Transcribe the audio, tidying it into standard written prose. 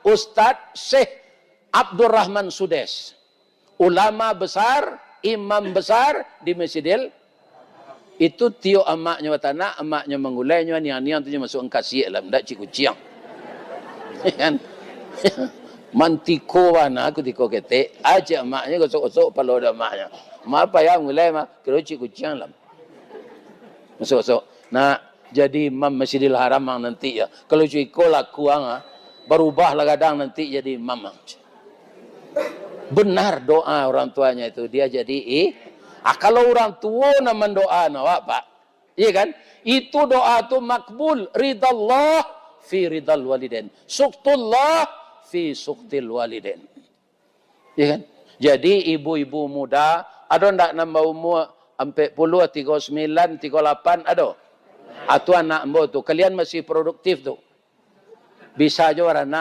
Ustadz Syekh Abdul Rahman Sudes, ulama besar, imam besar di Masjidil. Itu tio amaknya watana, amaknya mengulainya, niang-niang tu masuk engkasi alam, dak cikgu ciang. Kan? Mantiko wana aku tiko kete, aja amaknya gosok-gosok palo dak amaknya. Ma apa ya mengulai mah, kero cikgu ciang lam. Masuk-masuk. Nah, jadi imam Masjidil Haram nanti ya. Kalau cikgu laku berubahlah kadang nanti jadi imam. Benar doa orang tuanya itu, dia jadi kalau orang tua nama doa nawak pak, iya kan? Itu doa tu makbul, ridallah fi ridal waliden, suktullah fi suktil waliden, iya kan? Jadi ibu-ibu muda, ada ndak nambah umur 40, 39, 38 ada? Atau anak mbok tu, kalian masih produktif tu, bisa aja orang